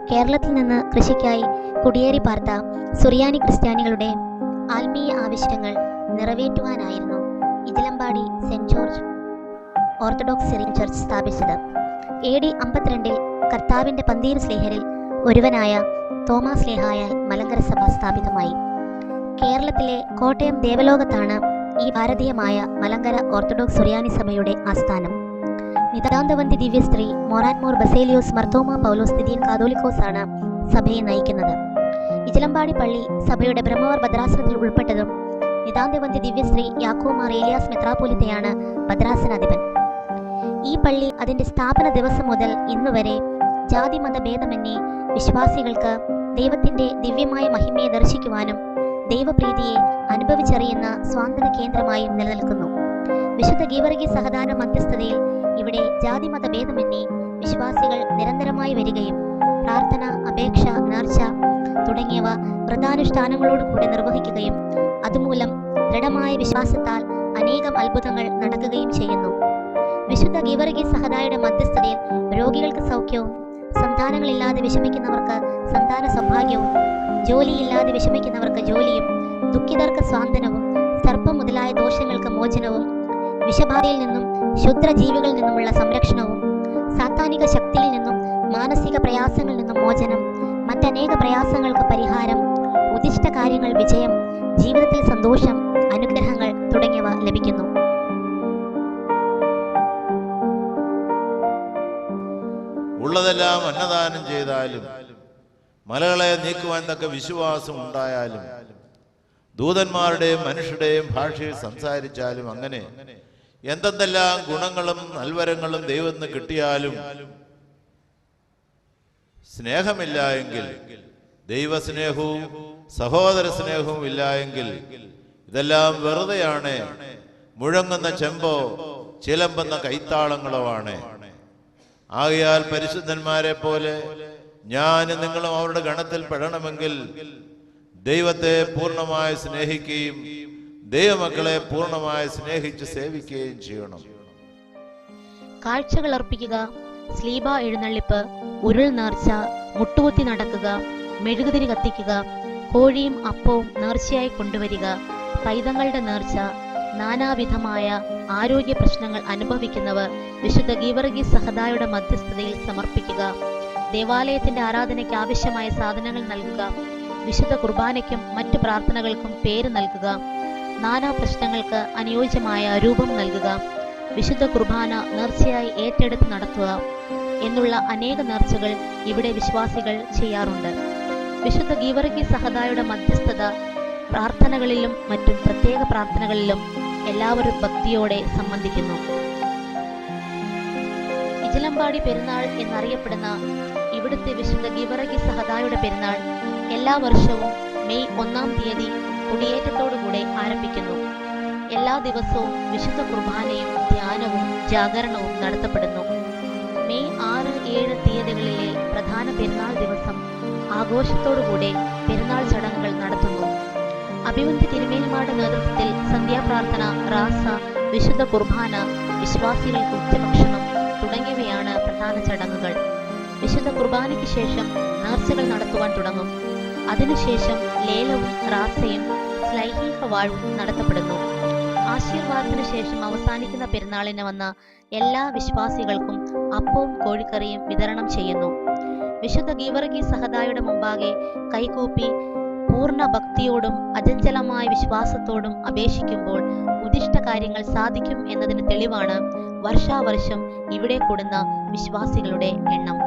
കേരളത്തിൽ നിന്ന് കൃഷിക്കായി കുടിയേറി പാർത്ത സുറിയാനി ക്രിസ്ത്യാനികളുടെ ആത്മീയ ആവശ്യങ്ങൾ നിറവേറ്റുവാനായിരുന്നു ഇതിലമ്പാടി saint George orthodox Syrian church സ്ഥാപിച്ചത്. AD 52 കർത്താവിന്റെ പന്തീർ സ്ലേഹരിൽ ഒരുവനായ തോമാസ് സ്ലേഹായാൽ മലങ്കര സഭ സ്ഥാപിതമായി. കേരളത്തിലെ കോട്ടയം ദേവലോകത്താണ് ഈ ഭാരതീയമായ മലങ്കര ഓർത്തഡോക്സ് സുറിയാനി സഭയുടെ ആസ്ഥാനം. നിതാന്തവന്തി ദിവ്യസ്ത്രീ മൊറാൻമോർ ബസേലിയോസ് മർത്തോമ പൗലോസ് ദിദിയൻ കാതോലിക്കോസ് ആണ് സഭയെ നയിക്കുന്നത്. ഇജലമ്പാടി പള്ളി സഭയുടെ ബ്രഹ്മവർ ഭദ്രാസനത്തിൽ ഉൾപ്പെട്ടതും നിതാന്തവന്തി ദിവ്യസ്ത്രീ യാക്കോമാർ ഏലിയാസ് മെത്രാപ്പൊലിത്തയാണ് ഭദ്രാസനാധിപൻ. ഈ പള്ളി അതിന്റെ സ്ഥാപന ദിവസം മുതൽ ഇന്നുവരെ ജാതി മത ഭേദമന്യേ വിശ്വാസികൾക്ക് ദൈവത്തിന്റെ ദിവ്യമായ മഹിമയെ ദർശിക്കുവാനും ദൈവപ്രീതിയെ അനുഭവിച്ചറിയുന്ന സ്വാന്തന കേന്ദ്രമായും നിലനിൽക്കുന്നു. വിശുദ്ധ ഗീവർഗീസ് സഹദാന മധ്യസ്ഥതയിൽ ഇവിടെ ജാതി മത ഭേദമന്യേ വിശ്വാസികൾ നിരന്തരമായി വരികയും പ്രാർത്ഥന, അപേക്ഷ, നേർച്ച തുടങ്ങിയവ വ്രതാനുഷ്ഠാനങ്ങളോടുകൂടെ നിർവഹിക്കുകയും അതുമൂലം ദൃഢമായ വിശ്വാസത്താൽ അനേകം അത്ഭുതങ്ങൾ നടക്കുകയും ചെയ്യുന്നു. വിശുദ്ധ ഗീവർഗീസ് സഹദായുടെ മധ്യസ്ഥതയിൽ രോഗികൾക്ക് സൗഖ്യവും, സന്താനങ്ങളില്ലാതെ വിഷമിക്കുന്നവർക്ക് സന്താന സൗഭാഗ്യവും, ജോലിയില്ലാതെ വിഷമിക്കുന്നവർക്ക് ജോലിയും, ദുഃഖിതർക്ക് സ്വാന്തനവും, സർപ്പം മുതലായ ദോഷങ്ങൾക്ക് മോചനവും, വിഷബാധയിൽ നിന്നും ക്ഷുദ്രജീവികളിൽ നിന്നുമുള്ള സംരക്ഷണവും, സാത്താനിക ശക്തിയിൽ നിന്നും മാനസിക പ്രയാസങ്ങളിൽ നിന്നും മോചനം, മറ്റനേക പ്രയാസങ്ങൾക്ക് പരിഹാരം, ഉദിഷ്ട കാര്യങ്ങൾ വിജയം, ജീവിതത്തിൽ സന്തോഷം, അനുഗ്രഹങ്ങൾ തുടങ്ങിയവ ലഭിക്കുന്നു. ഉള്ളതെല്ലാം അന്നദാനം ചെയ്താലും മലകളെ നീക്കുവാൻ തക്ക വിശ്വാസം ഉണ്ടായാലും ദൂതന്മാരുടെയും മനുഷ്യരുടെയും ഭാഷയിൽ സംസാരിച്ചാലും അങ്ങനെ എന്തെല്ലാം ഗുണങ്ങളും നൽവരങ്ങളും ദൈവത്തിന് കിട്ടിയാലും സ്നേഹമില്ല എങ്കിൽ, ദൈവസ്നേഹവും സഹോദര സ്നേഹവും ഇല്ല എങ്കിൽ ഇതെല്ലാം വെറുതെയാണ്, മുഴങ്ങുന്ന ചെമ്പോ ചിലമ്പുന്ന കൈത്താളങ്ങളോ ആണ്. ആകയാൽ പരിശുദ്ധന്മാരെ പോലെ ഞാനും നിങ്ങളും അവരുടെ ഗണത്തിൽ പെടണമെങ്കിൽ ദൈവത്തെ പൂർണ്ണമായി സ്നേഹിക്കുകയും ദൈവമക്കളെ പൂർണ്ണമായി സ്നേഹിച്ച് സേവിക്കുകയും ചെയ്യണം. കാഴ്ചകൾ അർപ്പിക്കുക, സ്ലീബ എഴുന്നള്ളിപ്പ്, ഉരുൾ നേർച്ച, മുട്ടുകുത്തി നടക്കുക, മെഴുകുതിരി കത്തിക്കുക, കോഴിയും അപ്പവും നേർച്ചയായി കൊണ്ടുവരിക, പൈതങ്ങളുടെ നേർച്ച, നാനാവിധമായ ആരോഗ്യ പ്രശ്നങ്ങൾ അനുഭവിക്കുന്നവർ വിശുദ്ധ ഗീവർഗീസ് സഹദായുടെ മധ്യസ്ഥതയിൽ സമർപ്പിക്കുക, ദേവാലയത്തിന്റെ ആരാധനയ്ക്ക് ആവശ്യമായ സാധനങ്ങൾ നൽകുക, വിശുദ്ധ കുർബാനയ്ക്കും മറ്റു പ്രാർത്ഥനകൾക്കും പേര് നൽകുക, നാനാ പ്രശ്നങ്ങൾക്ക് അനുയോജ്യമായ രൂപം നൽകുക, വിശുദ്ധ കുർബാന നേർച്ചയായി ഏറ്റെടുത്ത് നടത്തുക എന്നുള്ള അനേക നേർച്ചകൾ ഇവിടെ വിശ്വാസികൾ ചെയ്യാറുണ്ട്. വിശുദ്ധ ഗീവർഗീസ് സഹദായുടെ മധ്യസ്ഥത പ്രാർത്ഥനകളിലും മറ്റും പ്രത്യേക പ്രാർത്ഥനകളിലും എല്ലാവരും ഭക്തിയോടെ സംബന്ധിക്കുന്നു. ഇജലമ്പാടി പെരുന്നാൾ എന്നറിയപ്പെടുന്ന ഇവിടുത്തെ വിശുദ്ധ ഗീവർഗീസ് സഹദായുടെ പെരുന്നാൾ എല്ലാ വർഷവും മെയ് 1-ാം തീയതി കുടിയേറ്റത്തോടുകൂടെ ആരംഭിക്കുന്നു. എല്ലാ ദിവസവും വിശുദ്ധ കുർബാനയും ധ്യാനവും ജാഗരണവും നടത്തപ്പെടുന്നു. മെയ് 6, 7 തീയതികളിലെ പ്രധാന പെരുന്നാൾ ദിവസം ആഘോഷത്തോടുകൂടെ പെരുന്നാൾ ചടങ്ങുകൾ നടത്തുന്നു. അഭിവന്ധ്യ തിരുമേനിമാരുടെ നേതൃത്വത്തിൽ സന്ധ്യാപ്രാർത്ഥന, റാസ, വിശുദ്ധ കുർബാന, വിശ്വാസികൾക്ക് ഉച്ചഭക്ഷണം തുടങ്ങിയവയാണ് പ്രധാന ചടങ്ങുകൾ. വിശുദ്ധ കുർബാനയ്ക്ക് ശേഷം നേർച്ചകൾ നടത്തുവാൻ തുടങ്ങും. അതിനുശേഷം ലേലവും റാസയും ശ്ലൈഹിക വാഴ്വും നടത്തപ്പെടുന്നു. ആശീർവാദത്തിന് ശേഷം അവസാനിക്കുന്ന പെരുന്നാളിന് വന്ന എല്ലാ വിശ്വാസികൾക്കും അപ്പവും കോഴിക്കറിയും വിതരണം ചെയ്യുന്നു. വിശുദ്ധ ഗീവർഗീസ് സഹദായുടെ മുമ്പാകെ കൈകൂപ്പി പൂർണ്ണ ഭക്തിയോടും അചഞ്ചലമായ വിശ്വാസത്തോടും അപേക്ഷിക്കുമ്പോൾ ഉദിഷ്ട കാര്യങ്ങൾ സാധിക്കും എന്നതിന് തെളിവാണ് വർഷാവർഷം ഇവിടെ കൂടുന്ന വിശ്വാസികളുടെ എണ്ണം.